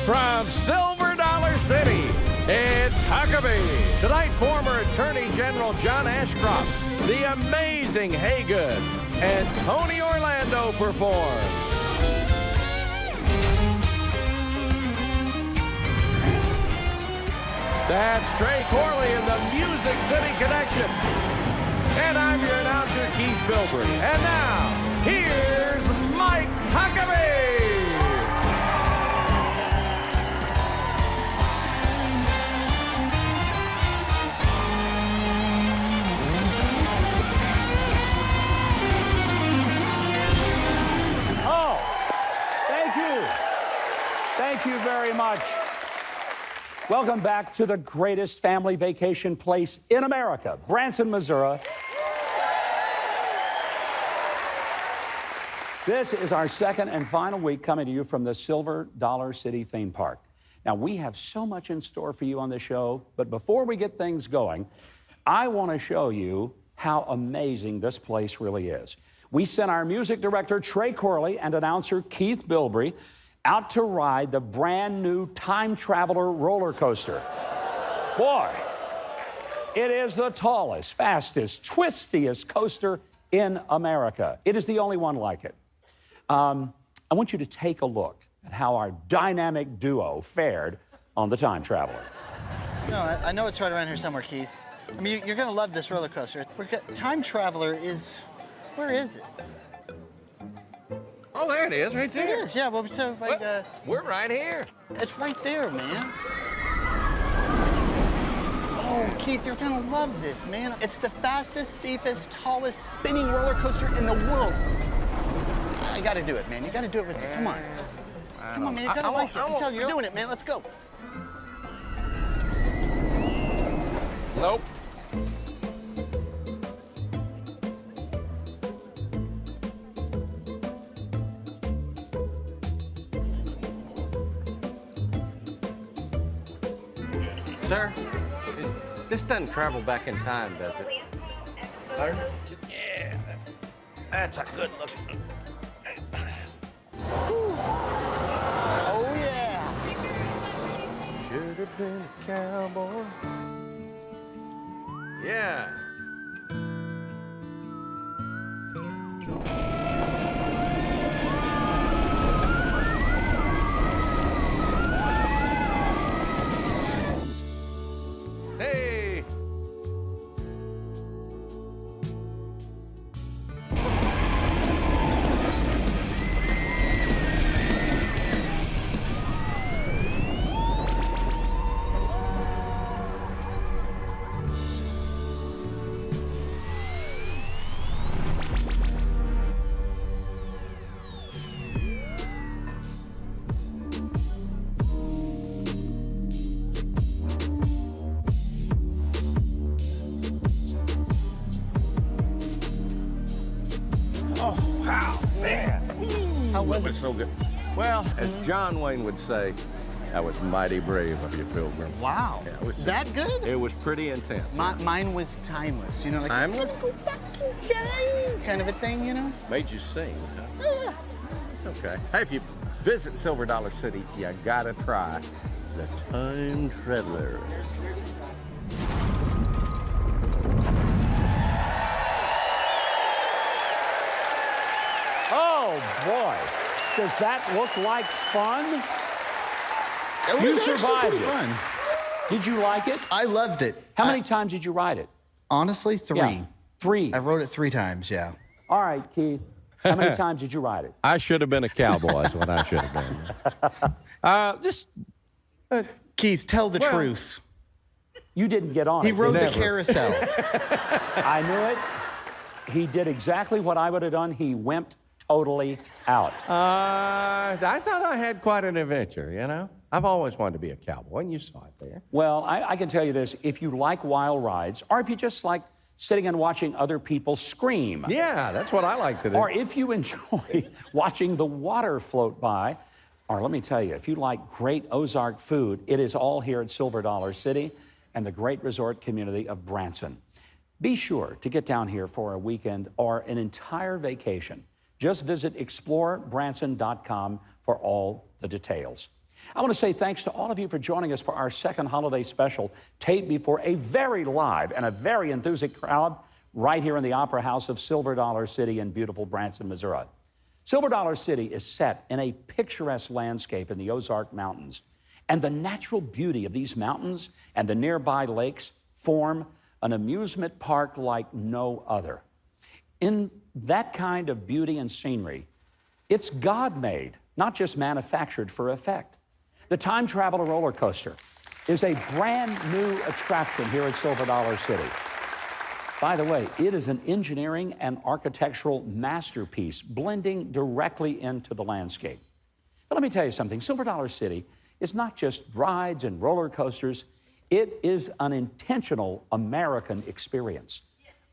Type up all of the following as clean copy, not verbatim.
From Silver Dollar City, it's Huckabee. Tonight, former Attorney General John Ashcroft, the amazing Haygoods, and Tony Orlando perform. That's Trey Corley in the Music City Connection. And I'm your announcer, Keith Bilbrey. And now, here's Mike Huckabee. Thank you very much. Welcome back to the greatest family vacation place in America, Branson, Missouri. This is our second and final week coming to you from the Silver Dollar City theme park. Now, we have so much in store for you on the show, but before we get things going, I want to show you how amazing this place really is. We sent our music director, Trey Corley, and announcer, Keith Bilbrey, out to ride the brand new Time Traveler roller coaster. Boy, it is the tallest, fastest, twistiest coaster in America. It is the only one like it. I want you to take a look at how our dynamic duo fared on the Time Traveler. No, I know it's right around here somewhere, Keith. I mean, you're gonna love this roller coaster. Time Traveler is, where is it? Oh, there it is, right there. It is, yeah. Well, so, like, we're right here. It's right there, man. Oh, Keith, you're gonna love this, man. It's the fastest, steepest, tallest spinning roller coaster in the world. I gotta do it, man. You gotta do it with me. Come on. Come on, man. You gotta like it. I'm telling you, you're doing it, man. Let's go. Nope. Sir, this doesn't travel back in time, does it? Pardon? Yeah, that's a good looking. Oh, yeah. Should have been a cowboy. Yeah. Hey. How was It it? was so good. Well, as John Wayne would say, that was mighty brave of you, Pilgrim. Wow. Yeah, it was that good? It was pretty intense. Mine was timeless. You know, like Timeless? let's go back in time kind of a thing, you know? Made you sing, huh? Yeah. It's okay. Hey, if you visit Silver Dollar City, you gotta try the Time Traveler. Oh, boy. Does that look like fun? It You was actually survived pretty it. fun. Did you like it? I loved it. How many times did you ride it? Honestly, 3. Yeah, 3. I rode it 3 times, yeah. All right, Keith. How many times did you ride it? I should have been a cowboy, is what I should have been. Keith, tell the truth. You didn't get on He it. rode did the you? carousel. I knew it. He did exactly what I would have done. He wimped totally out. I thought I had quite an adventure, you know? I've always wanted to be a cowboy, and you saw it there. Well, I can tell you this. If you like wild rides, or if you just like sitting and watching other people scream. Yeah, that's what I like to do. Or if you enjoy watching the water float by, or let me tell you, if you like great Ozark food, it is all here at Silver Dollar City and the great resort community of Branson. Be sure to get down here for a weekend or an entire vacation. Just visit explorebranson.com for all the details. I want to say thanks to all of you for joining us for our second holiday special, taped before a very live and a very enthusiastic crowd right here in the Opera House of Silver Dollar City in beautiful Branson, Missouri. Silver Dollar City is set in a picturesque landscape in the Ozark Mountains, and the natural beauty of these mountains and the nearby lakes form an amusement park like no other. In that kind of beauty and scenery, it's God-made, not just manufactured for effect. The Time Traveler roller coaster is a brand new attraction here at Silver Dollar City. By the way, it is an engineering and architectural masterpiece blending directly into the landscape. But let me tell you something, Silver Dollar City is not just rides and roller coasters, it is an intentional American experience.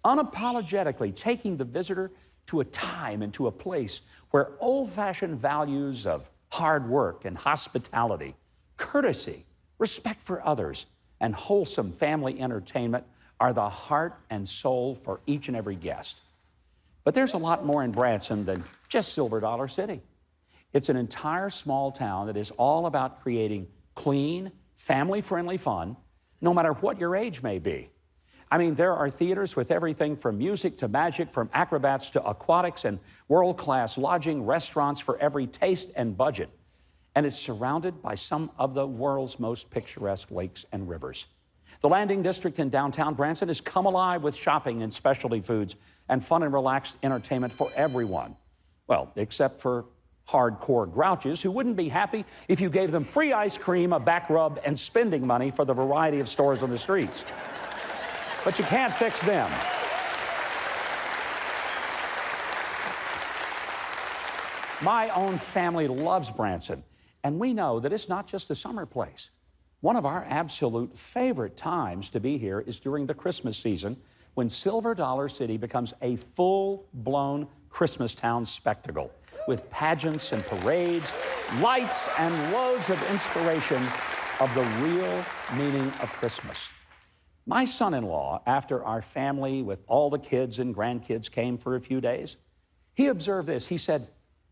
Unapologetically taking the visitor to a time and to a place where old-fashioned values of hard work and hospitality, courtesy, respect for others, and wholesome family entertainment are the heart and soul for each and every guest. But there's a lot more in Branson than just Silver Dollar City. It's an entire small town that is all about creating clean, family-friendly fun, no matter what your age may be. I mean, there are theaters with everything from music to magic, from acrobats to aquatics, and world-class lodging, restaurants for every taste and budget. And it's surrounded by some of the world's most picturesque lakes and rivers. The Landing District in downtown Branson has come alive with shopping and specialty foods and fun and relaxed entertainment for everyone. Well, except for hardcore grouches who wouldn't be happy if you gave them free ice cream, a back rub, and spending money for the variety of stores on the streets. But you can't fix them. My own family loves Branson, and we know that it's not just a summer place. One of our absolute favorite times to be here is during the Christmas season, when Silver Dollar City becomes a full-blown Christmas town spectacle with pageants and parades, lights, and loads of inspiration of the real meaning of Christmas. My son-in-law, after our family with all the kids and grandkids came for a few days, he observed this. He said,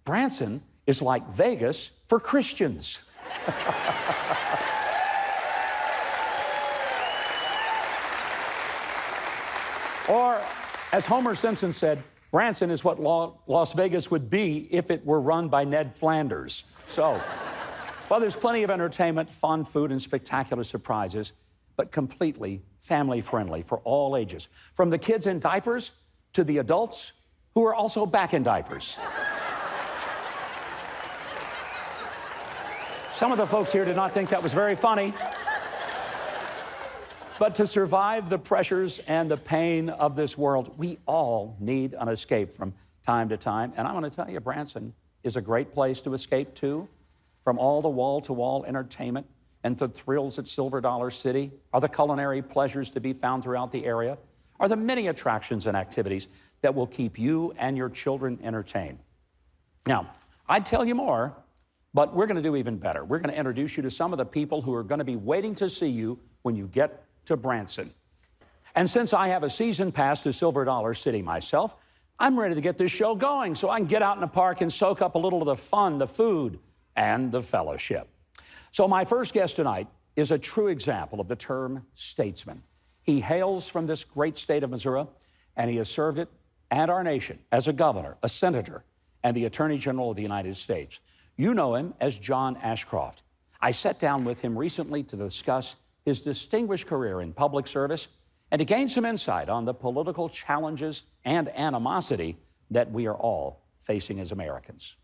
Branson is like Vegas for Christians. Or, as Homer Simpson said, Branson is what Las Vegas would be if it were run by Ned Flanders. So, well, there's plenty of entertainment, fun, food, and spectacular surprises, but completely family-friendly for all ages, from the kids in diapers to the adults who are also back in diapers. Some of the folks here did not think that was very funny. But to survive the pressures and the pain of this world, we all need an escape from time to time. And I want to tell you, Branson is a great place to escape to, from all the wall-to-wall entertainment and the thrills at Silver Dollar City, are the culinary pleasures to be found throughout the area, are the many attractions and activities that will keep you and your children entertained. Now, I'd tell you more, but we're going to do even better. We're going to introduce you to some of the people who are going to be waiting to see you when you get to Branson. And since I have a season pass to Silver Dollar City myself, I'm ready to get this show going so I can get out in the park and soak up a little of the fun, the food, and the fellowship. So my first guest tonight is a true example of the term statesman. He hails from this great state of Missouri, and he has served it and our nation as a governor, a senator, and the Attorney General of the United States. You know him as John Ashcroft. I sat down with him recently to discuss his distinguished career in public service and to gain some insight on the political challenges and animosity that we are all facing as Americans.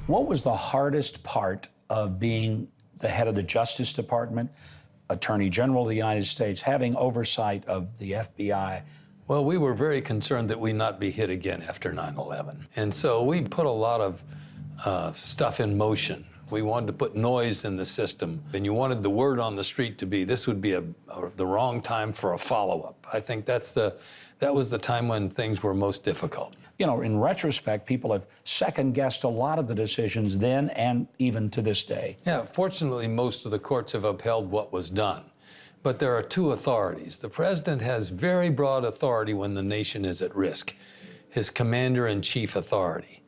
What was the hardest part of being the head of the Justice Department, Attorney General of the United States, having oversight of the FBI? Well, we were very concerned that we not be hit again after 9/11. And so we put a lot of stuff in motion. We wanted to put noise in the system, and you wanted the word on the street to be, this would be the wrong time for a follow-up. I think that was the time when things were most difficult. You know, in retrospect, people have second-guessed a lot of the decisions then and even to this day. Yeah, fortunately, most of the courts have upheld what was done. But there are two authorities. The president has very broad authority when the nation is at risk, his commander-in-chief authority.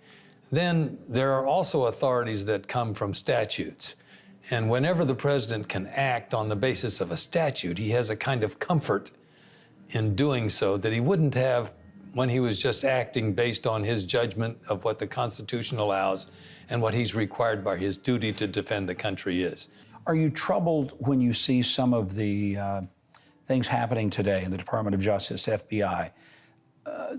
Then there are also authorities that come from statutes. And whenever the president can act on the basis of a statute, he has a kind of comfort in doing so that he wouldn't have when he was just acting based on his judgment of what the Constitution allows and what he's required by his duty to defend the country is. Are you troubled when you see some of the things happening today in the Department of Justice, FBI,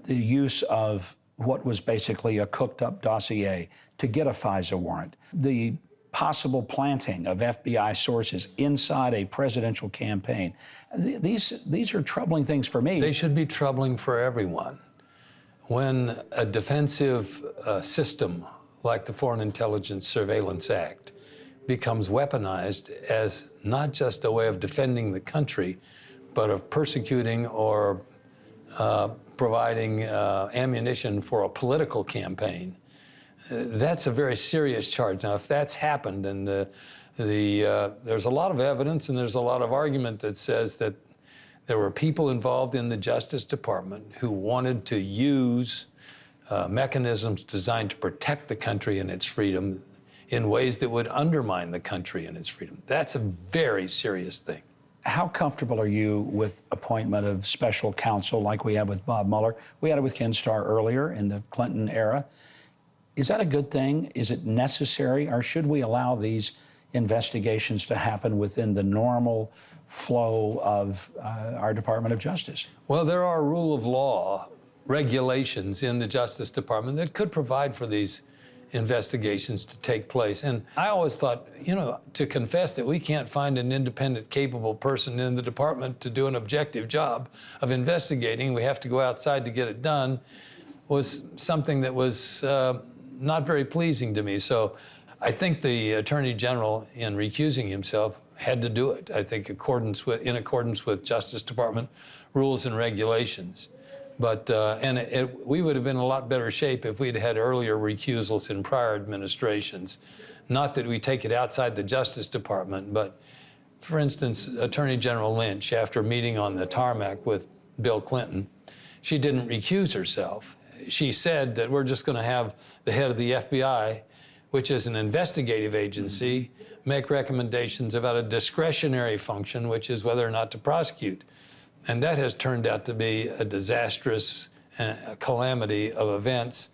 the use of what was basically a cooked-up dossier to get a FISA warrant, the possible planting of FBI sources inside a presidential campaign? These are troubling things for me. They should be troubling for everyone. When a defensive system like the Foreign Intelligence Surveillance Act becomes weaponized as not just a way of defending the country, but of persecuting or providing ammunition for a political campaign, that's a very serious charge. Now, if that's happened, and there's a lot of evidence and there's a lot of argument that says that there were people involved in the Justice Department who wanted to use mechanisms designed to protect the country and its freedom in ways that would undermine the country and its freedom. That's a very serious thing. How comfortable are you with appointment of special counsel like we have with Bob Mueller? We had it with Ken Starr earlier in the Clinton era. Is that a good thing? Is it necessary? Or should we allow these investigations to happen within the normal flow of our Department of Justice? Well, there are rule of law regulations in the Justice Department that could provide for these investigations to take place. And I always thought, to confess that we can't find an independent, capable person in the department to do an objective job of investigating, we have to go outside to get it done, was something that was not very pleasing to me. So I think the Attorney General, in recusing himself, had to do it, I think, in accordance with Justice Department rules and regulations. But, we would have been in a lot better shape if we'd had earlier recusals in prior administrations. Not that we take it outside the Justice Department, but for instance, Attorney General Lynch, after meeting on the tarmac with Bill Clinton, she didn't recuse herself. She said that we're just going to have the head of the FBI, which is an investigative agency, make recommendations about a discretionary function, which is whether or not to prosecute. And that has turned out to be a disastrous calamity of events,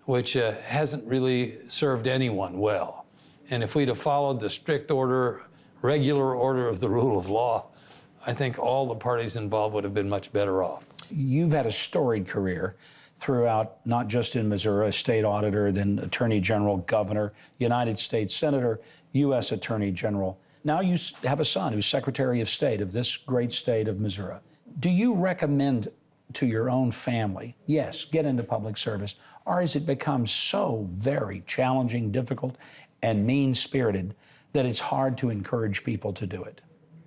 which hasn't really served anyone well. And if we'd have followed the strict order, regular order of the rule of law, I think all the parties involved would have been much better off. You've had a storied career throughout, not just in Missouri, a state auditor, then Attorney General, Governor, United States Senator, U.S. Attorney General. Now you have a son who's Secretary of State of this great state of Missouri. Do you recommend to your own family, yes, get into public service, or has it become so very challenging, difficult, and mean-spirited that it's hard to encourage people to do it?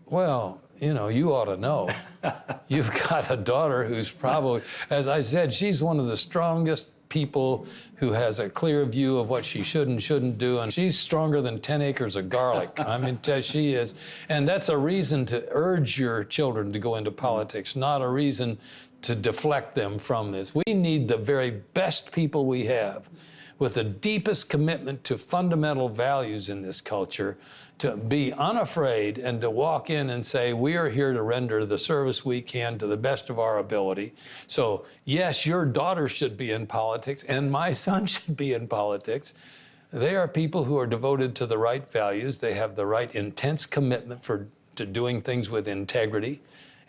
Well, you ought to know. You've got a daughter who's probably, as I said, she's one of the strongest people who has a clear view of what she should and shouldn't do, and she's stronger than 10 acres of garlic. I mean, she is. And that's a reason to urge your children to go into politics, not a reason to deflect them from this. We need the very best people we have with the deepest commitment to fundamental values in this culture, to be unafraid and to walk in and say, we are here to render the service we can to the best of our ability. So yes, your daughter should be in politics and my son should be in politics. They are people who are devoted to the right values. They have the right intense commitment to doing things with integrity.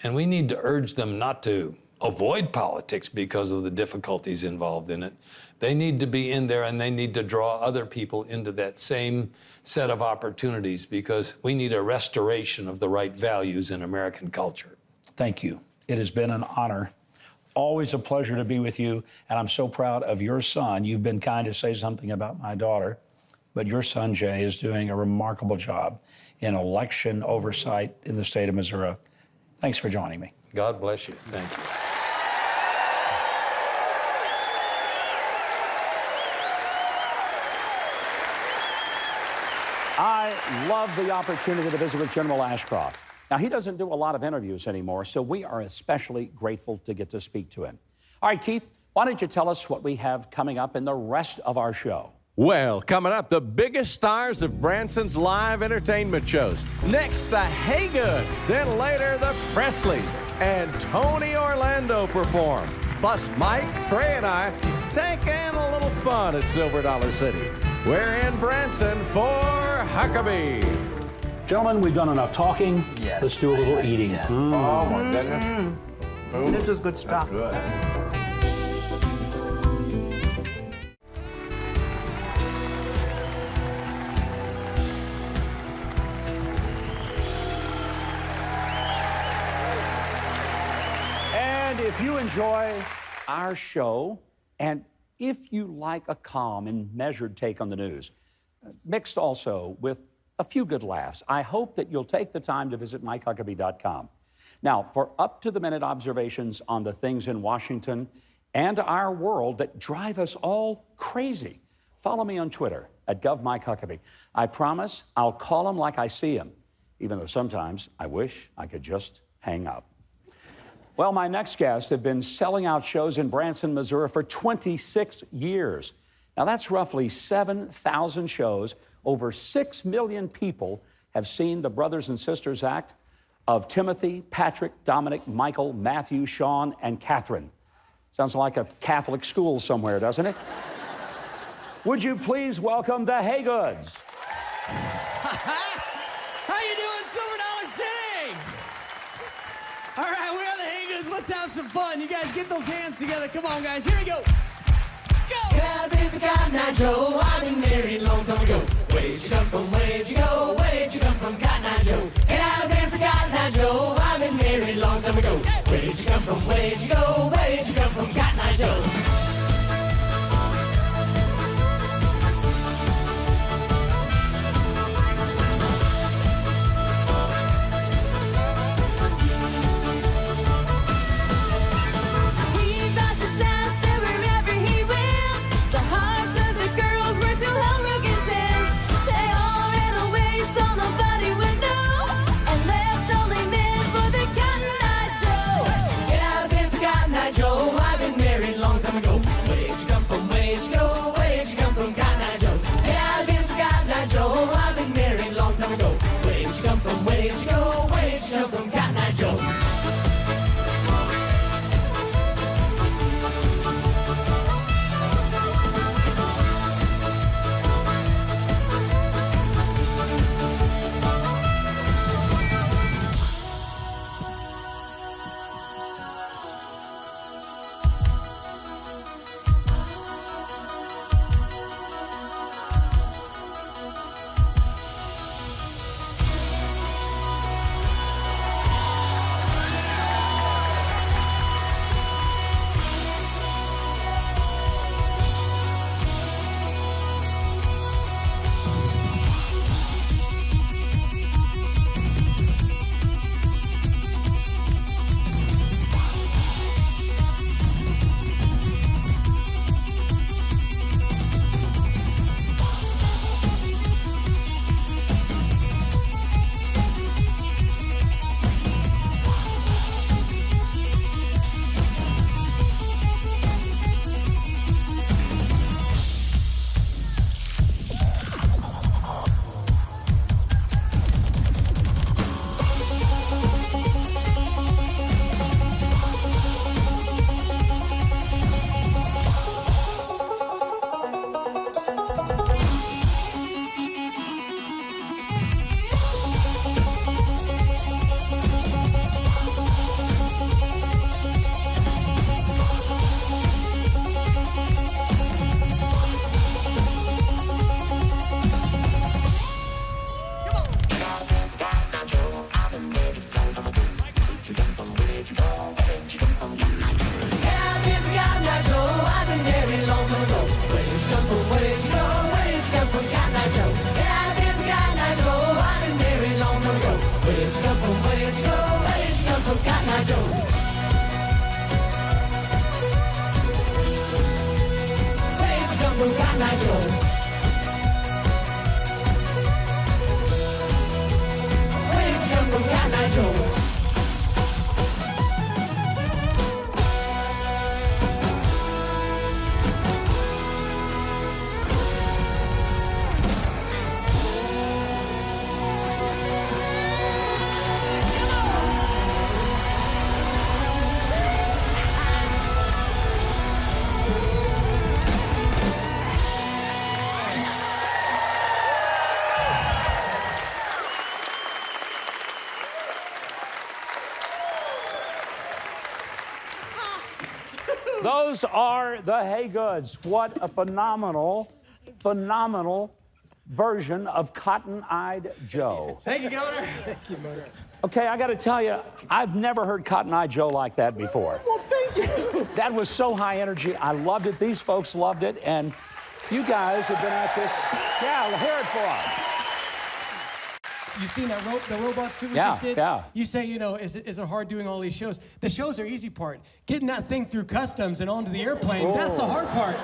And we need to urge them not to avoid politics because of the difficulties involved in it. They need to be in there and they need to draw other people into that same set of opportunities because we need a restoration of the right values in American culture. Thank you. It has been an honor. Always a pleasure to be with you, and I'm so proud of your son. You've been kind to say something about my daughter, but your son, Jay, is doing a remarkable job in election oversight in the state of Missouri. Thanks for joining me. God bless you. Thank you. I love the opportunity to visit with General Ashcroft. Now, he doesn't do a lot of interviews anymore, so we are especially grateful to get to speak to him. All right, Keith, why don't you tell us what we have coming up in the rest of our show? Well, coming up, the biggest stars of Branson's live entertainment shows. Next, the Haygoods. Then later, the Presleys. And Tony Orlando perform. Plus, Mike, Trey, and I taking a little fun at Silver Dollar City. We're in Branson for Huckabee. Gentlemen, we've done enough talking. Yes. Let's do a little eating. Yeah. Oh my goodness. This is good stuff. Good. And if you enjoy our show, and if you like a calm and measured take on the news, mixed also with a few good laughs, I hope that you'll take the time to visit MikeHuckabee.com. Now, for up-to-the-minute observations on the things in Washington and our world that drive us all crazy, follow me on Twitter at GovMikeHuckabee. I promise I'll call him like I see him, even though sometimes I wish I could just hang up. Well, my next guests have been selling out shows in Branson, Missouri for 26 years. Now, that's roughly 7,000 shows. Over 6 million people have seen the Brothers and Sisters Act of Timothy, Patrick, Dominic, Michael, Matthew, Sean, and Catherine. Sounds like a Catholic school somewhere, doesn't it? Would you please welcome the Haygoods? How you doing, Silver Dollar City? All right, we are the Haygoods. Let's have some fun. You guys get those hands together. Come on, guys. Here we go. Let's go. Get out of bed for Cotton Eye Joe. I've been married a long time ago. Where'd you come from? Where'd you go? Where'd you come from, Cotton Eye Joe? Get out of bed for Cotton Eye Joe. I've been married a long time ago. Where'd you come from? Where'd you go? Where'd you come from, Cotton Eye Joe? Those are the Hey Goods. What a phenomenal version of Cotton-Eyed Joe. Thank you, Governor. Thank you, Governor. Okay, I got to tell you, I've never heard Cotton-Eyed Joe like that before. Well, thank you. That was so high energy. I loved it. These folks loved it. And you guys have been at this. Yeah, hear it for them. You seen that the robot suit we just did? Yeah. You say, you know, is it hard doing all these shows? The shows are easy part. Getting that thing through customs and onto the airplane, that's the hard part.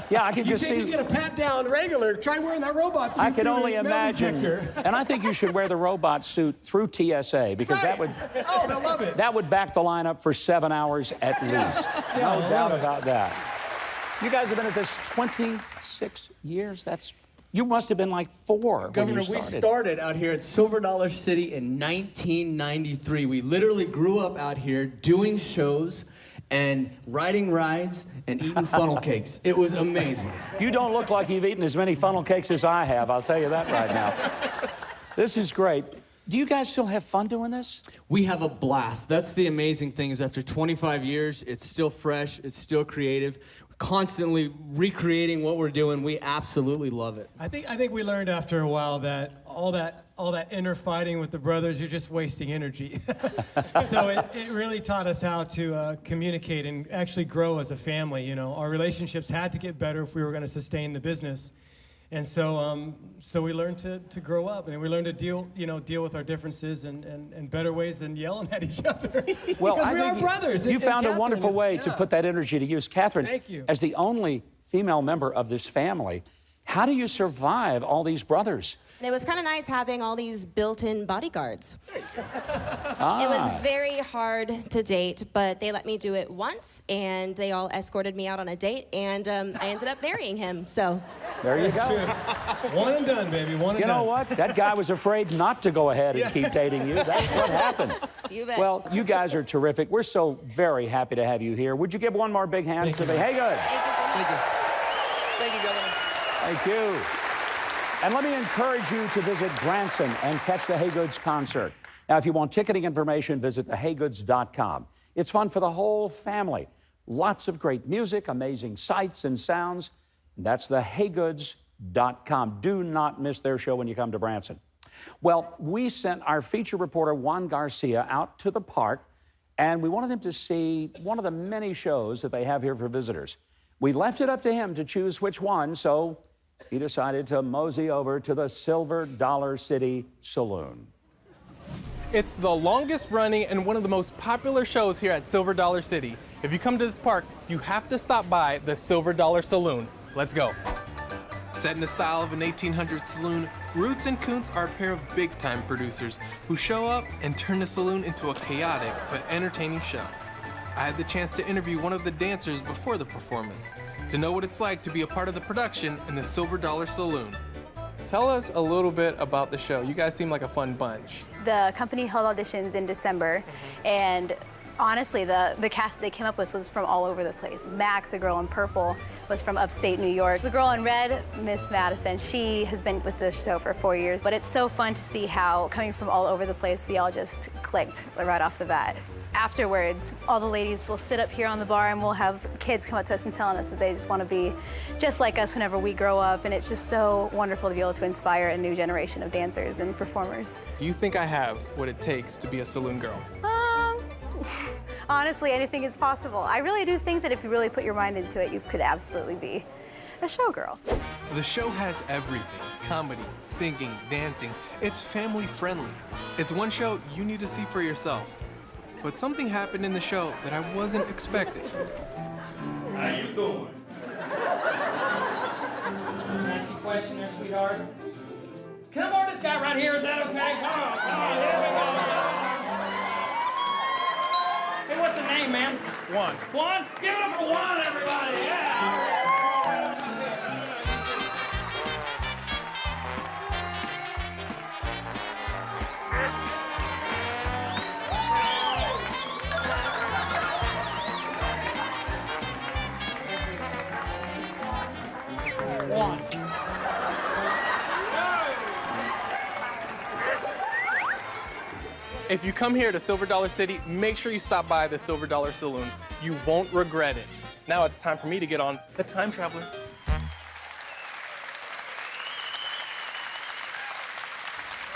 Yeah, I can just see. You get a pat down regular, try wearing that robot suit. I can only imagine. And I think you should wear the robot suit through TSA because that would. Oh, they'll love it. That would back the line up for 7 hours at least. No doubt about that. You guys have been at this 26 years. You must have been like 4 Governor, when you we started out here at Silver Dollar City in 1993. We literally grew up out here doing shows and riding rides and eating funnel cakes. It was amazing. You don't look like you've eaten as many funnel cakes as I have, I'll tell you that right now. This is great. Do you guys still have fun doing this? We have a blast. That's the amazing thing is after 25 years, it's still fresh, it's still creative. We're constantly recreating what we're doing. We absolutely love it. I think we learned after a while that all that inner fighting with the brothers, you're just wasting energy. So it really taught us how to communicate and actually grow as a family. You know, our relationships had to get better if we were going to sustain the business. And so we learned to grow up, and we learned to deal with our differences and better ways than yelling at each other. Well, because we are brothers. You found a wonderful way to put that energy to use. Catherine, thank you. As the only female member of this family, how do you survive all these brothers? And it was kind of nice having all these built-in bodyguards. It was very hard to date, but they let me do it once, and they all escorted me out on a date, and I ended up marrying him, so. There you go. One and done, baby, one and done. You know what? That guy was afraid not to go ahead and keep dating you. That's what happened. You bet. Well, you guys are terrific. We're so very happy to have you here. Would you give one more big hand to the Hey Good? Thank you so much. Thank you. Thank you, Governor. Thank you. And let me encourage you to visit Branson and catch the Hey Goods concert. Now, if you want ticketing information, visit theheygoods.com. It's fun for the whole family. Lots of great music, amazing sights and sounds. And that's theheygoods.com. Do not miss their show when you come to Branson. Well, we sent our feature reporter, Juan Garcia, out to the park, and we wanted him to see one of the many shows that they have here for visitors. We left it up to him to choose which one, so he decided to mosey over to the Silver Dollar City Saloon. It's the longest running and one of the most popular shows here at Silver Dollar City. If you come to this park, you have to stop by the Silver Dollar Saloon. Let's go. Set in the style of an 1800s saloon, Roots and Koontz are a pair of big-time producers who show up and turn the saloon into a chaotic but entertaining show. I had the chance to interview one of the dancers before the performance to know what it's like to be a part of the production in the Silver Dollar Saloon. Tell us a little bit about the show. You guys seem like a fun bunch. The company held auditions in December, and honestly, the cast they came up with was from all over the place. Mac, the girl in purple, was from upstate New York. The girl in red, Miss Madison, she has been with the show for 4 years. But it's so fun to see how, coming from all over the place, we all just clicked right off the bat. Afterwards, all the ladies will sit up here on the bar and we'll have kids come up to us and telling us that they just want to be just like us whenever we grow up. And it's just so wonderful to be able to inspire a new generation of dancers and performers. Do you think I have what it takes to be a saloon girl? Honestly, anything is possible. I really do think that if you really put your mind into it, you could absolutely be a showgirl. The show has everything. Comedy, singing, dancing. It's family friendly. It's one show you need to see for yourself. But something happened in the show that I wasn't expecting. How you doing? Ask you a question there, sweetheart. Come on, this guy right here, is that okay? Come on, here we go. Hey, what's the name, man? Juan. Juan? Give it up for Juan, everybody, yeah! Juan. If you come here to Silver Dollar City, make sure you stop by the Silver Dollar Saloon. You won't regret it. Now it's time for me to get on the Time Traveler.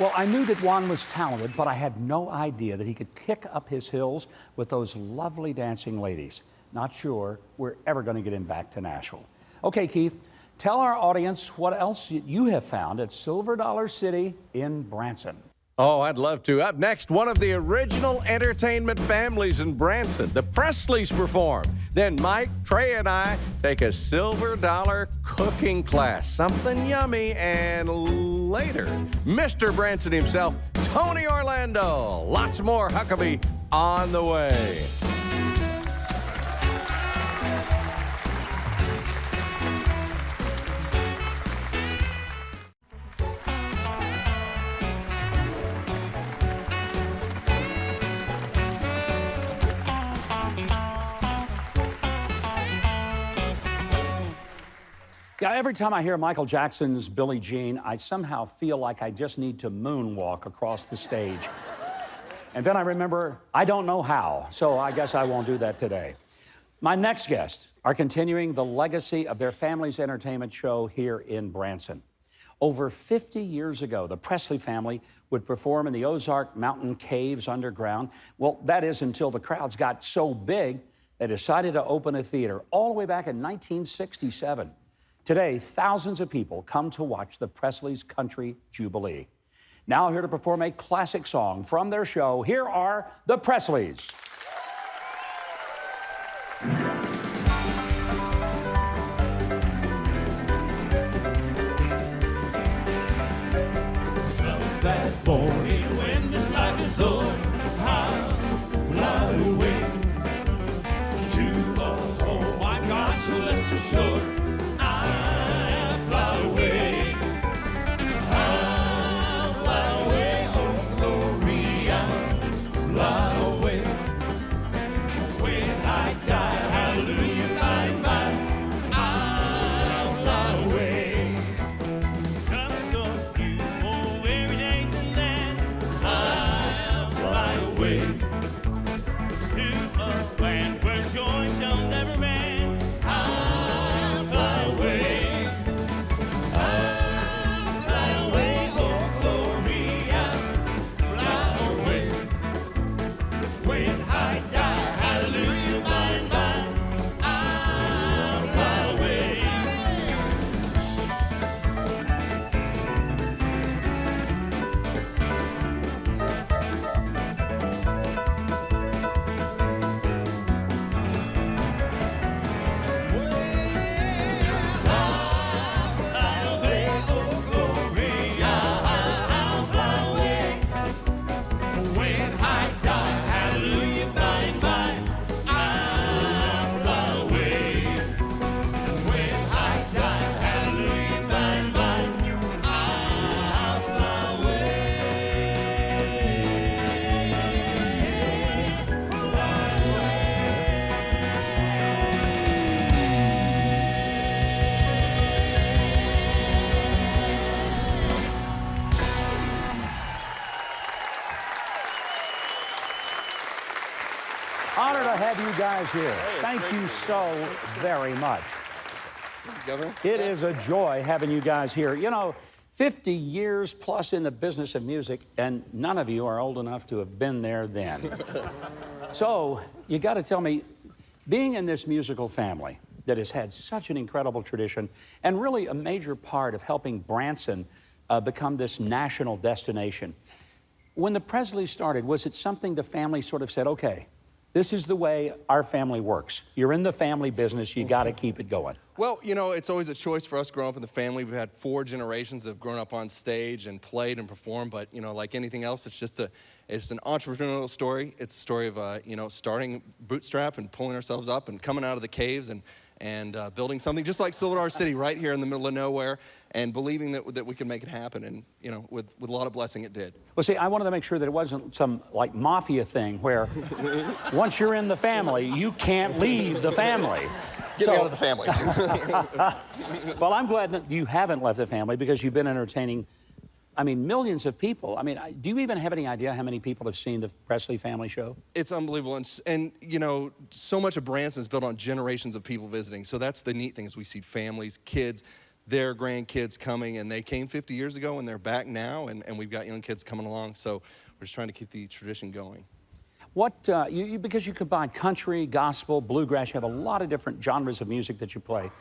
Well, I knew that Juan was talented, but I had no idea that he could kick up his heels with those lovely dancing ladies. Not sure we're ever going to get him back to Nashville. Okay, Keith, tell our audience what else you have found at Silver Dollar City in Branson. Oh, I'd love to. Up next, one of the original entertainment families in Branson. The Presleys perform. Then Mike, Trey, and I take a Silver Dollar cooking class. Something yummy. And later, Mr. Branson himself, Tony Orlando. Lots more Huckabee on the way. Yeah, every time I hear Michael Jackson's Billie Jean, I somehow feel like I just need to moonwalk across the stage. And then I remember, I don't know how, so I guess I won't do that today. My next guests are continuing the legacy of their family's entertainment show here in Branson. Over 50 years ago, the Presley family would perform in the Ozark Mountain Caves underground. Well, that is until the crowds got so big, they decided to open a theater all the way back in 1967. Today, thousands of people come to watch the Presleys' Country Jubilee. Now here to perform a classic song from their show, here are the Presleys. That morning when this life is o'er, I'll fly away to a home my God so left so short. I'll fly away. I'll fly away, oh glory, I'll fly away. When I die, hallelujah, by and by, I'll fly away. Just a few more weary days and then I'll fly away to a land where joy shall never end. I'll fly away. I'll fly away, oh glory, I'll fly away. When I die, hallelujah, by and by, I'll fly away. Honor to have you guys here. Thank you so very much. Governor? It is a joy having you guys here. You know, 50 years plus in the business of music, and none of you are old enough to have been there then. So, you got to tell me, being in this musical family that has had such an incredible tradition and really a major part of helping Branson become this national destination, when the Presleys started, was it something the family sort of said, okay, this is the way our family works. You're in the family business, you got to keep it going. Well, you know, it's always a choice for us growing up in the family. We've had 4 generations that have grown up on stage and played and performed, but, you know, like anything else, it's an entrepreneurial story. It's a story of, you know, starting bootstrap and pulling ourselves up and coming out of the caves and building something just like Silver Dollar City right here in the middle of nowhere and believing that we can make it happen. And, you know, with a lot of blessing, it did. Well, see, I wanted to make sure that it wasn't some, like, mafia thing where once you're in the family, you can't leave the family. Get me out of the family. Well, I'm glad that you haven't left the family because you've been entertaining I mean, millions of people. I mean, do you even have any idea how many people have seen the Presley Family Show? It's unbelievable. And you know, so much of Branson is built on generations of people visiting. So that's the neat thing is we see families, kids, their grandkids coming, and they came 50 years ago and they're back now, and we've got young kids coming along. So we're just trying to keep the tradition going. What, because you combine country, gospel, bluegrass, you have a lot of different genres of music that you play.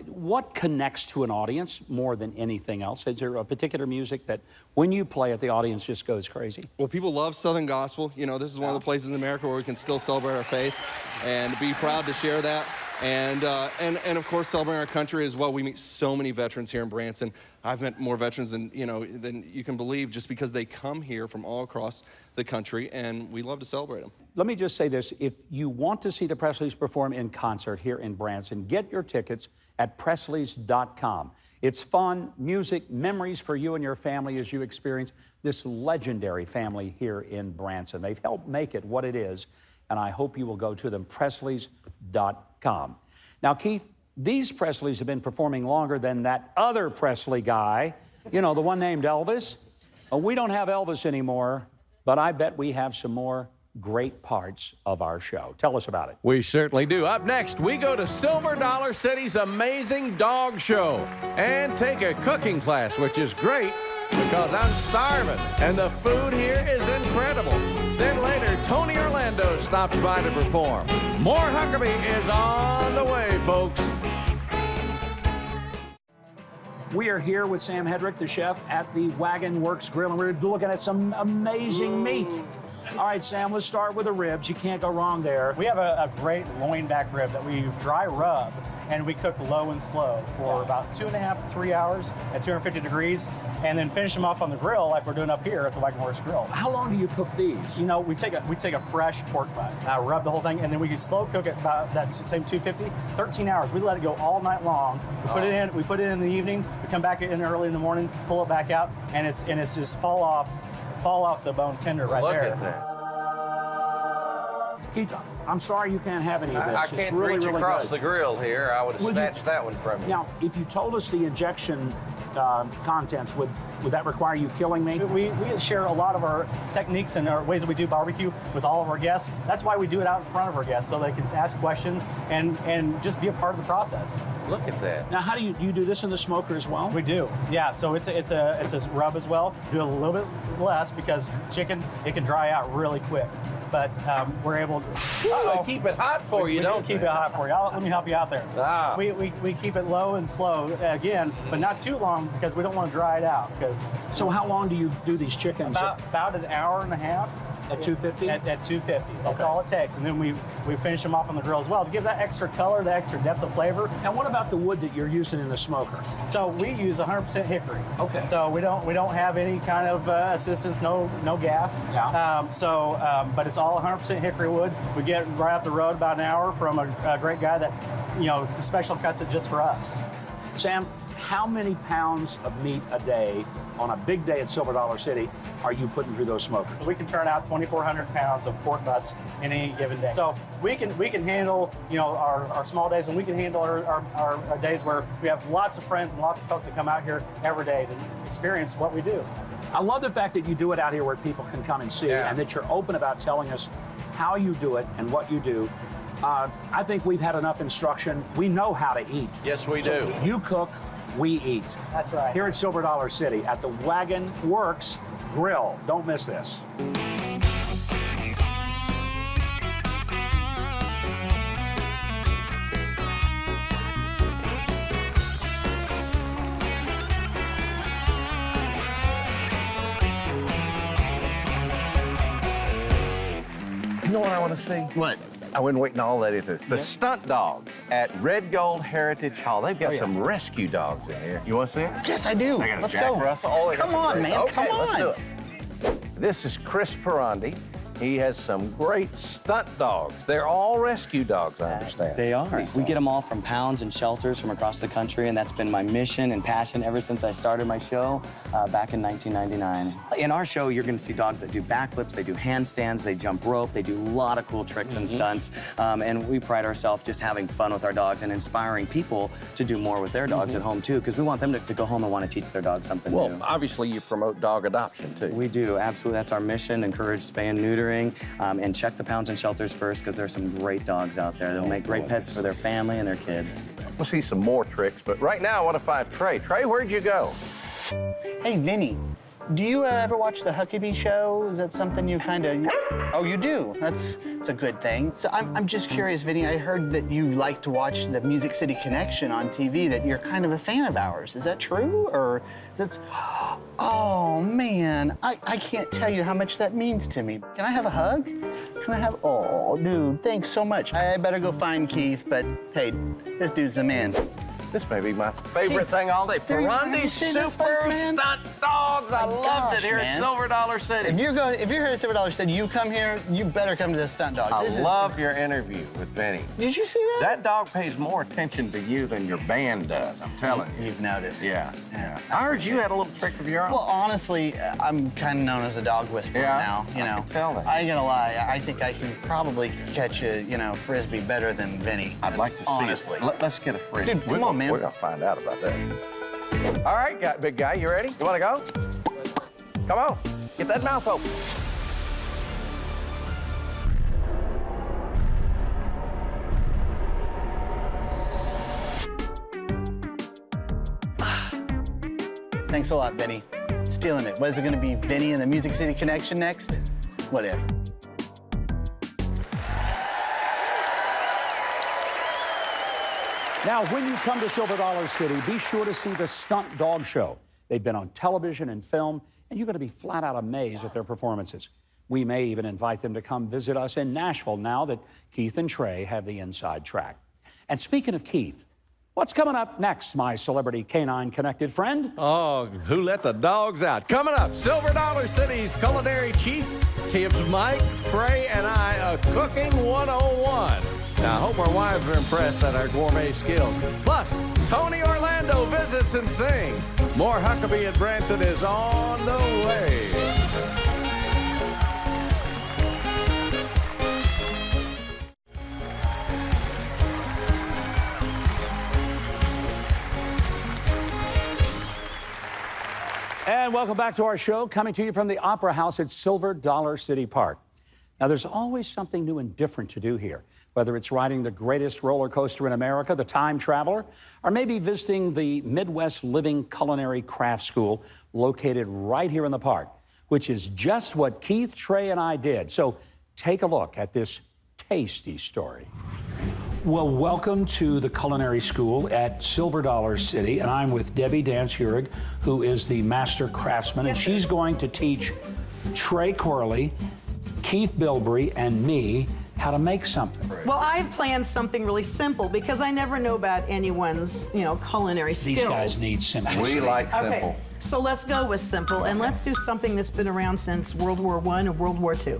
What connects to an audience more than anything else? Is there a particular music that when you play it, the audience just goes crazy? Well, people love Southern gospel. You know, this is one of the places in America where we can still celebrate our faith and be proud to share that. And of course, celebrating our country as well. We meet so many veterans here in Branson. I've met more veterans than you can believe, just because they come here from all across the country, and we love to celebrate them. Let me just say this. If you want to see the Presleys perform in concert here in Branson, get your tickets at presleys.com. It's fun, music, memories for you and your family as you experience this legendary family here in Branson. They've helped make it what it is, and I hope you will go to them, presleys.com. Now, Keith, these Presleys have been performing longer than that other Presley guy, you know, the one named Elvis. Well, we don't have Elvis anymore, but I bet we have some more great parts of our show. Tell us about it. We certainly do. Up next, we go to Silver Dollar City's amazing dog show and take a cooking class, which is great because I'm starving and the food here is incredible. Then later, Tony Orlando stops by to perform. More Huckabee is on the way, folks. We are here with Sam Hedrick, the chef at the Wagon Works Grill, and we're looking at some amazing meat. All right, Sam, let's start with the ribs. You can't go wrong there. We have a great loin back rib that we dry rub, and we cook low and slow for about 2.5 to 3 hours at 250 degrees, and then finish them off on the grill like we're doing up here at the Wagon Works Grill. How long do you cook these? You know, we take a fresh pork butt, rub the whole thing, and then we can slow cook it about that same 250, 13 hours. We let it go all night long. We put it in the evening. We come back in early in the morning, pull it back out, and it's just fall off the bone tender right there. Look at that. Keith, I'm sorry you can't have any of this. I can't reach across the grill here. I would have snatched that one from you. Now, if you told us the injection contents, would that require you killing me? We share a lot of our techniques and our ways that we do barbecue with all of our guests. That's why we do it out in front of our guests, so they can ask questions and just be a part of the process. Look at that. Now, how do you do this in the smoker as well? We do. Yeah. So it's a rub as well. Do a little bit less because chicken, it can dry out really quick. But we're able to keep it hot for you, don't keep it hot for you. Let me help you out there. We keep it low and slow again, but not too long because we don't want to dry it out. So how long do you do these chickens? About an hour and a half. At 250? At 250. That's all it takes. And then we finish them off on the grill as well to give that extra color, the extra depth of flavor. And what about the wood that you're using in the smoker? So we use 100% hickory. Okay. So we don't have any kind of assistance, no gas. Yeah. But it's all 100% hickory wood. We get right off the road about an hour from a great guy that, special cuts it just for us. Sam, how many pounds of meat a day on a big day at Silver Dollar City are you putting through those smokers? We can turn out 2,400 pounds of pork butts in any given day. So we can handle our small days, and we can handle our days where we have lots of friends and lots of folks that come out here every day to experience what we do. I love the fact that you do it out here where people can come and see, and that you're open about telling us how you do it and what you do. I think we've had enough instruction. We know how to eat. Yes, we do. You cook, we eat. That's right. Here at Silver Dollar City at the Wagon Works Grill. Don't miss this. You know what I want to see? What? I've been waiting all day for this. The stunt dogs at Red Gold Heritage Hall. They've got some rescue dogs in here. You want to see it? Yes, I do. They got a Let's Jack go. Russell. Oh, they got Come some on, great- man. Okay, Come on. let's do it. This is Chris Perandi. he has some great stunt dogs. They're all rescue dogs, I understand. They are. We get them all from pounds and shelters from across the country, and that's been my mission and passion ever since I started my show back in 1999. In our show, you're going to see dogs that do backflips, they do handstands, they jump rope, they do a lot of cool tricks and stunts, and we pride ourselves just having fun with our dogs and inspiring people to do more with their dogs at home, too, because we want them to go home and want to teach their dogs something new. Well, obviously, you promote dog adoption, too. We do, absolutely. That's our mission, encourage spay and neutering, and check the pounds and shelters first, because there's some great dogs out there. They'll make great pets for their family and their kids. We'll see some more tricks, but right now I want to find Trey. Trey, where'd you go? Hey, Vinny, do you ever watch the Huckabee show? Is that something you kind of... Oh, you do? That's a good thing. So I'm just curious, Vinny, I heard that you like to watch the Music City Connection on TV, that you're kind of a fan of ours. Is that true, or that's... Oh, man, I can't tell you how much that means to me. Can I have a hug? Can I have... Oh, dude, thanks so much. I better go find Keith, but hey, this dude's the man. This may be my favorite thing all day. Ferrandi Super Stunt Dogs. I loved it here at Silver Dollar City. If you're here at Silver Dollar City, you come here, you better come to the Stunt Dog. I love your interview with Vinny. Did you see that? That dog pays more attention to you than your band does, I'm telling you. You've noticed. Yeah. I heard you had a little trick of your own. Well, honestly, I'm kind of known as a dog whisperer now. You know, I can tell that. I ain't gonna lie. I think I can probably catch a, Frisbee better than Vinny. I'd like to see honestly. it. Let's get a Frisbee. Dude, come on, man. We're gonna find out about that. All right, big guy, you ready? You wanna go? Come on, get that mouth open. Thanks a lot, Vinny. Stealing it. What is it gonna be, Vinny and the Music City Connection next? Whatever. Now, when you come to Silver Dollar City, be sure to see the Stunt Dog Show. They've been on television and film, and you're going to be flat out amazed at their performances. We may even invite them to come visit us in Nashville now that Keith and Trey have the inside track. And speaking of Keith, what's coming up next, my celebrity canine-connected friend? Oh, who let the dogs out? Coming up, Silver Dollar City's culinary chief gives Mike, Trey, and I a cooking 101. Now, I hope our wives are impressed at our gourmet skills. Plus, Tony Orlando visits and sings. More Huckabee at Branson is on the way. And welcome back to our show, coming to you from the Opera House at Silver Dollar City Park. Now, there's always something new and different to do here, whether it's riding the greatest roller coaster in America, the Time Traveler, or maybe visiting the Midwest Living Culinary Craft School located right here in the park, which is just what Keith, Trey, and I did. So take a look at this tasty story. Well, welcome to the Culinary School at Silver Dollar City, and I'm with Debbie Dance-Heurig, who is the master craftsman, and she's going to teach Trey Corley, Keith Bilbrey, and me how to make something. Well, I've planned something really simple because I never know about anyone's, culinary skills. These guys need simplicity. We like simple. Okay, so let's go with simple, and let's do something that's been around since World War I and World War II.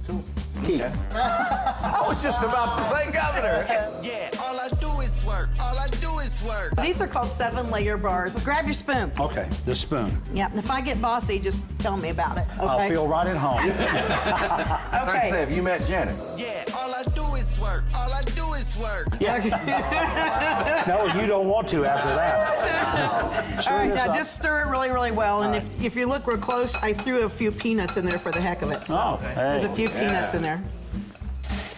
Cool. Keith. I was just about to say governor. Yeah, all I do is work. All I do is work. These are called 7-layer bars. Grab your spoon. Okay, the spoon. Yeah, if I get bossy, just tell me about it, okay? I'll feel right at home. Okay. Have you met Janet? Yeah, all I do is work. All I do is work. Yeah. No, you don't want to after that. All right, now just stir it really, really well. And if you look real close, I threw a few peanuts in there for the heck of it. So there's a few peanuts in there.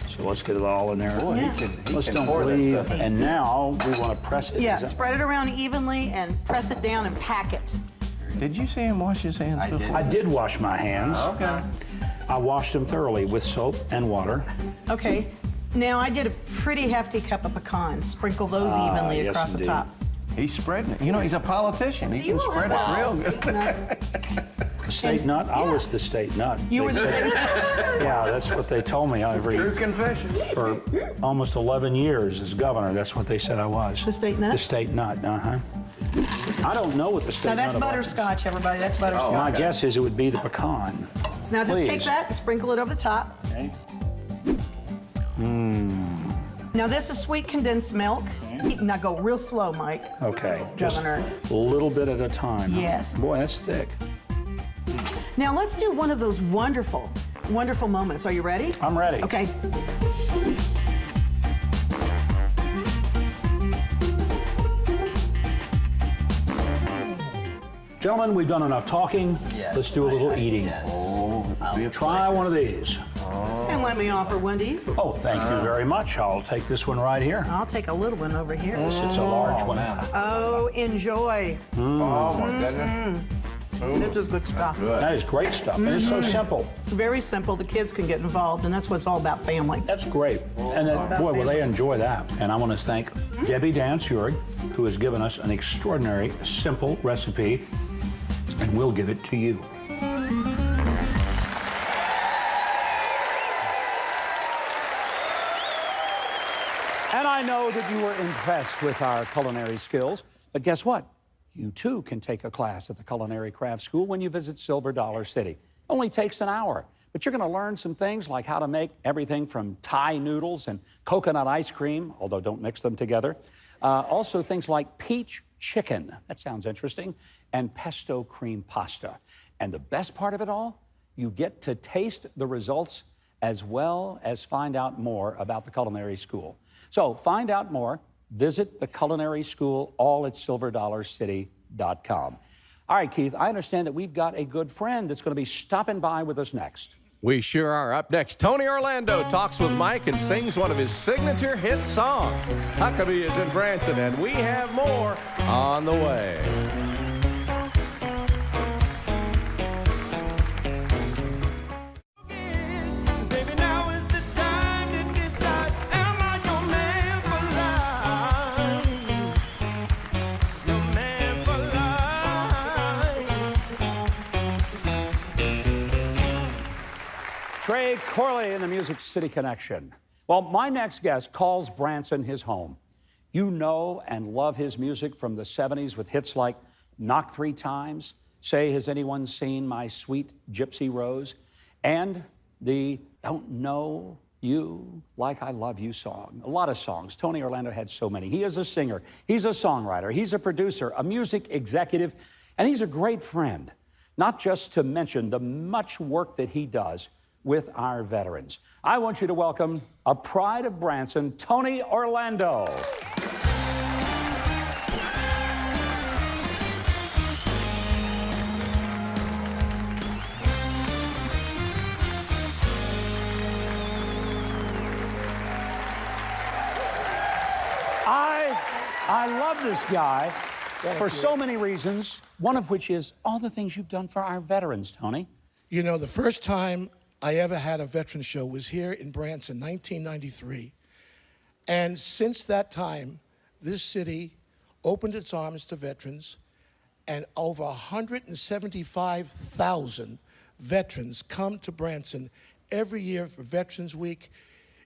So let's get it all in there. Boy, Let's don't breathe. And now we want to press it. Yeah, spread it around evenly and press it down and pack it. Did you see him wash his hands? I did wash my hands. Okay. I washed them thoroughly with soap and water. Okay. Now I did a pretty hefty cup of pecans. Sprinkle those evenly yes, across the indeed. top. He's spreading it. He's a politician. He can spread it real good. The state nut? I was the state nut. You were the state nut? Yeah, that's what they told me True confession. for almost 11 years as governor. That's what they said I was. The state nut? The state nut, uh-huh. I don't know what the Now statement that's of butterscotch, everybody. That's butterscotch. My guess is it would be the pecan. So now just take Please. that and sprinkle it over the top. Okay. Now this is sweet condensed milk. Now go real slow, Mike. Okay, just Governor. a little bit at a time. Yes. Boy, that's thick. Now let's do one of those wonderful, wonderful moments. Are you ready? I'm ready. Okay. Gentlemen, we've done enough talking. Yes. Let's do a little eating. Try one of these. And let me offer one to you. Oh, thank you very much. I'll take this one right here. I'll take a little one over here. It's a large one. Oh, enjoy. Oh my goodness. This is good stuff. That is great stuff. And it's so simple. Very simple. The kids can get involved, and that's what it's all about, family. That's great. And then, about boy, will family. they enjoy that. And I want to thank Debbie Dansurig, who has given us an extraordinary, simple recipe, and we'll give it to you. And I know that you were impressed with our culinary skills, but guess what? You too can take a class at the Culinary Craft School when you visit Silver Dollar City. Only takes an hour, but you're going to learn some things like how to make everything from Thai noodles and coconut ice cream, although don't mix them together. Also things like peach chicken, that sounds interesting, and pesto cream pasta. And the best part of it all, you get to taste the results as well as find out more about the culinary school. So find out more, visit the culinary school, all at silverdollarcity.com. All right, Keith, I understand that we've got a good friend that's going to be stopping by with us next. We sure are. Up next, Tony Orlando talks with Mike and sings one of his signature hit songs. Huckabee is in Branson, and we have more on the way. Baby, now is the time to decide, am I your man for life? Your man for life. Trey Corley in the Music City Connection. Well, my next guest calls Branson his home. You know and love his music from the 70s with hits like Knock 3 Times, Say Has Anyone Seen My Sweet Gypsy Rose, and the Don't Know You Like I Love You song. A lot of songs. Tony Orlando had so many. He is a singer, he's a songwriter, he's a producer, a music executive, and he's a great friend. Not just to mention the much work that he does with our veterans. I want you to welcome a pride of Branson, Tony Orlando. I love this guy for so many reasons, one of which is all the things you've done for our veterans, Tony. You know, the first time I ever had a veteran show was here in Branson, 1993. And since that time, this city opened its arms to veterans, and over 175,000 veterans come to Branson every year for Veterans Week.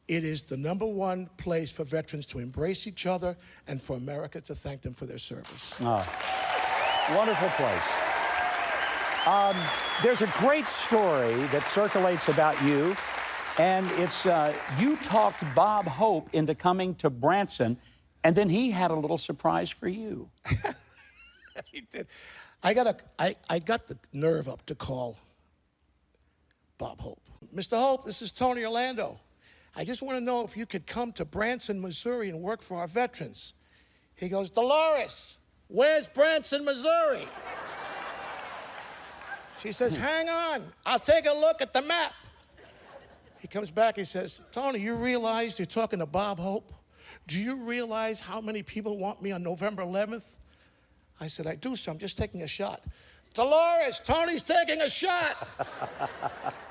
It is the #1 place for veterans to embrace each other and for America to thank them for their service. Oh, wonderful place. There's a great story that circulates about you, and it's you talked Bob Hope into coming to Branson, and then he had a little surprise for you. He did. I got the nerve up to call Bob Hope. Mr. Hope, this is Tony Orlando. I just want to know if you could come to Branson, Missouri and work for our veterans. He goes, Dolores, where's Branson, Missouri? She says, hang on, I'll take a look at the map. He comes back, he says, Tony, you realize you're talking to Bob Hope? Do you realize how many people want me on November 11th? I said, I do, so I'm just taking a shot. Dolores, Tony's taking a shot.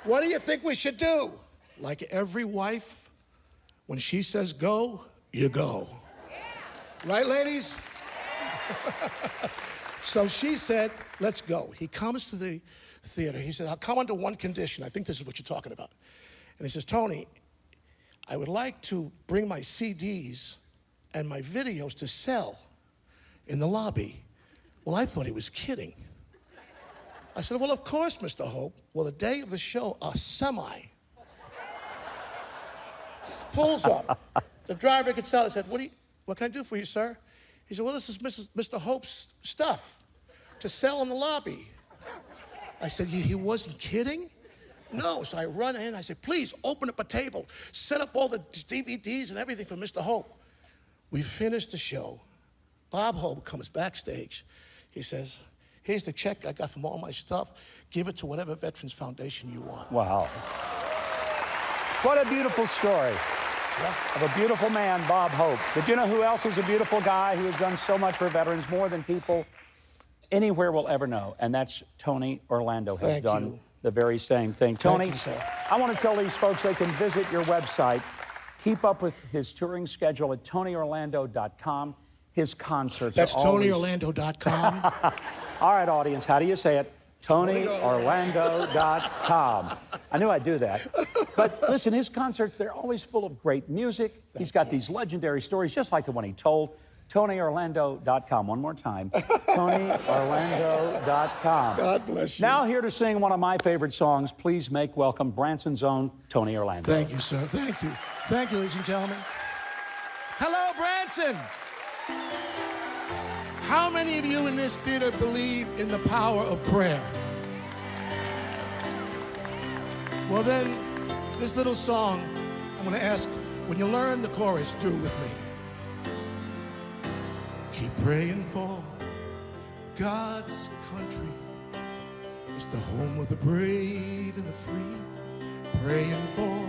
What do you think we should do? Like every wife, when she says go, you go. Right, ladies? So she said, let's go. He comes to the theater. He said, I'll come under one condition. I think this is what you're talking about. And he says, Tony, I would like to bring my CDs and my videos to sell in the lobby. Well, I thought he was kidding. I said, well, of course, Mr. Hope. Well, the day of the show, a semi pulls up. The driver gets out. I said, what can I do for you, sir? He said, well, this is Mr. Hope's stuff to sell in the lobby. I said, he wasn't kidding? No. So I run in. I said, please open up a table. Set up all the DVDs and everything for Mr. Hope. We finished the show. Bob Hope comes backstage. He says, here's the check I got from all my stuff. Give it to whatever Veterans Foundation you want. Wow. What a beautiful story of a beautiful man, Bob Hope. But you know who else is a beautiful guy who has done so much for veterans, more than people anywhere will ever know? And that's Tony Orlando has done the very same thing. Tony, I want to tell these folks they can visit your website, keep up with his touring schedule at TonyOrlando.com. His concerts That's are always... TonyOrlando.com. All right, audience, how do you say it? TonyOrlando.com. I knew I'd do that. But listen, his concerts, they're always full of great music. He's got these legendary stories, just like the one he told. TonyOrlando.com. One more time. TonyOrlando.com. God bless you. Now here to sing one of my favorite songs, please make welcome Branson's own Tony Orlando. Thank you, sir. Thank you. Thank you, ladies and gentlemen. Hello, Branson. How many of you in this theater believe in the power of prayer? Well, then, this little song, I'm going to ask, when you learn the chorus, do it with me. Keep praying for God's country. It's the home of the brave and the free. Praying for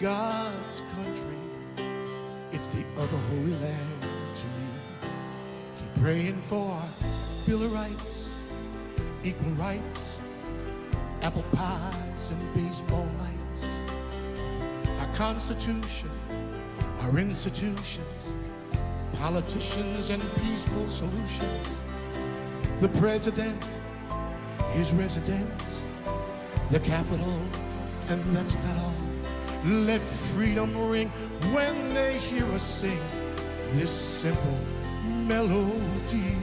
God's country. It's the other holy land to me. Keep praying for Bill of Rights, equal rights, apple pies and baseball nights. Our Constitution, our institutions, politicians and peaceful solutions. The president, his residence, the Capitol, and that's not all. Let freedom ring when they hear us sing this simple melody.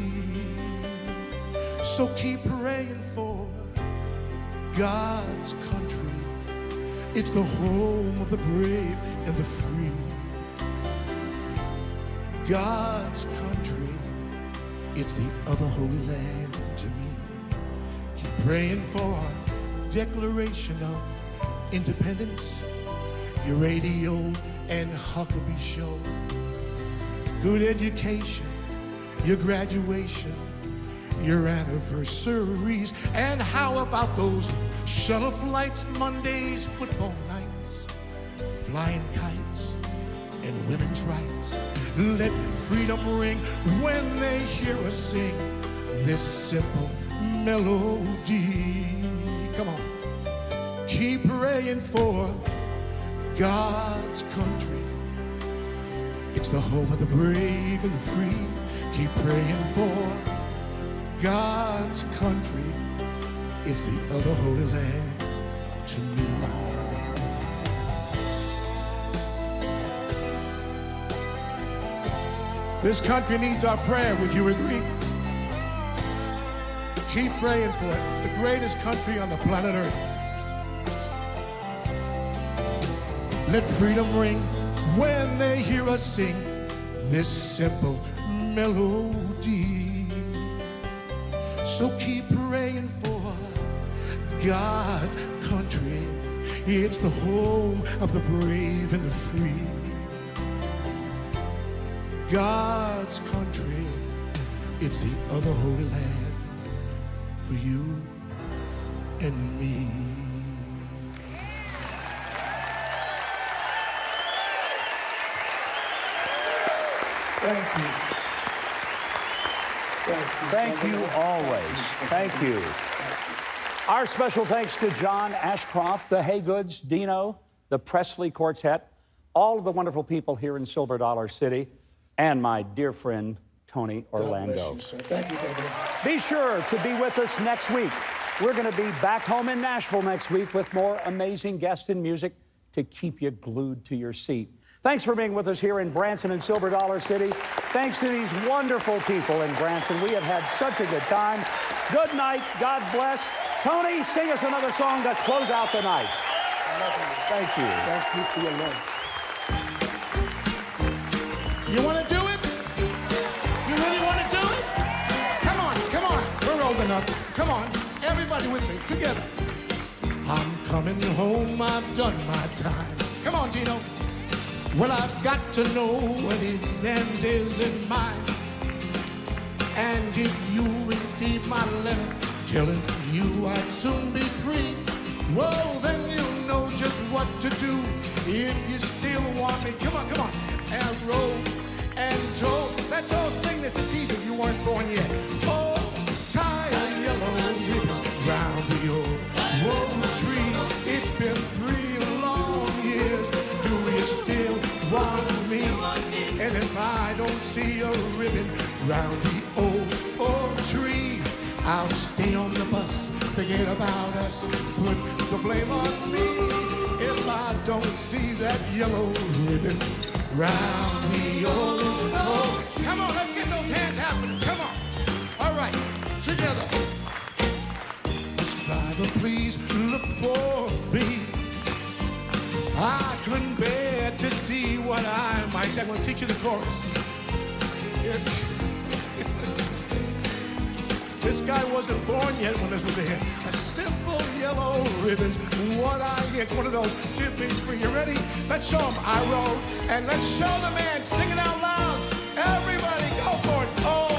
So keep praying for God's country. It's the home of the brave and the free. God's country, it's the other holy land to me. Keep praying for our Declaration of Independence, your radio and Huckabee show, good education, your graduation, your anniversaries, and how about those shuttle flights, Mondays, football nights, flying kites, and women's rights. Let freedom ring when they hear us sing this simple melody. Come on. Keep praying for God's country. It's the home of the brave and the free. Keep praying for God's country. It's the other holy land to me. This country needs our prayer, would you agree? Keep praying for it, the greatest country on the planet Earth. Let freedom ring when they hear us sing this simple melody. So keep praying for God's country. It's the home of the brave and the free. God's country, it's the other holy land for you and me. Thank you. Thank you always. Thank you. Our special thanks to John Ashcroft, the Haygoods, Dino, the Presley Quartet, all of the wonderful people here in Silver Dollar City, and my dear friend, Tony Orlando. God bless you, sir. Thank you, Governor. Be sure to be with us next week. We're going to be back home in Nashville next week with more amazing guests and music to keep you glued to your seat. Thanks for being with us here in Branson and Silver Dollar City. Thanks to these wonderful people in Branson. We have had such a good time. Good night. God bless. Tony, sing us another song to close out the night. Thank you. Thank you for your love. You want to do it? You really want to do it? Come on, come on. We're old enough. Come on, everybody with me, together. I'm coming home, I've done my time. Come on, Gino. Well, I've got to know what his end is in mind. And if you receive my letter telling you I'd soon be free, well, then you'll know just what to do if you still want me. Come on, come on. Arrow and toe. Let's all sing this. It's easy if you weren't born yet. Oh, tie a yellow ribbon round the old tree. It's been 3 long years. Do you still want me? And if I don't see a ribbon round the old tree, I'll stay on the bus. Forget about us. Put the blame on me. If I don't see that yellow ribbon round the old. Come on, let's get those hands happening. Come on. All right, together. Driver, please look for me. I couldn't bear to see what I might. I'm going to teach you the chorus. This guy wasn't born yet when this was a hit. A simple yellow ribbon's what I get. One of those tipping free. You ready? Let's show him I wrote. And let's show the man singing out loud. Everybody go for it. Oh.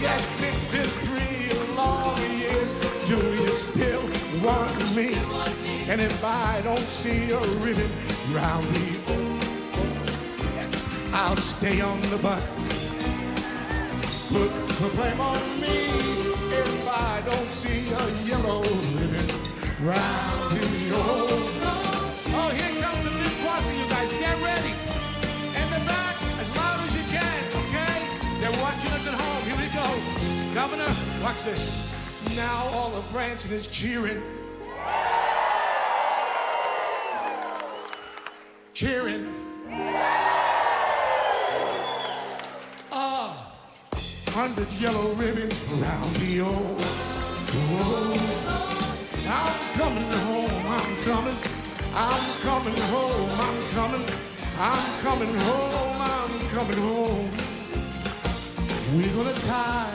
Yes, it's been 3 long years. Do you still want me? And if I don't see a ribbon round the yes, I'll stay on the bus. Put the blame on me if I don't see a yellow ribbon round the old. Oh, here comes the big part for you guys. Get ready. In the back, as loud as you can, okay? They're watching us at home. Here we go. Governor, watch this. Now all of Branson is cheering. Cheering. 100 yellow ribbons around the old. I'm coming home, I'm coming. I'm coming home, I'm coming. I'm coming home, I'm coming home. We're gonna tie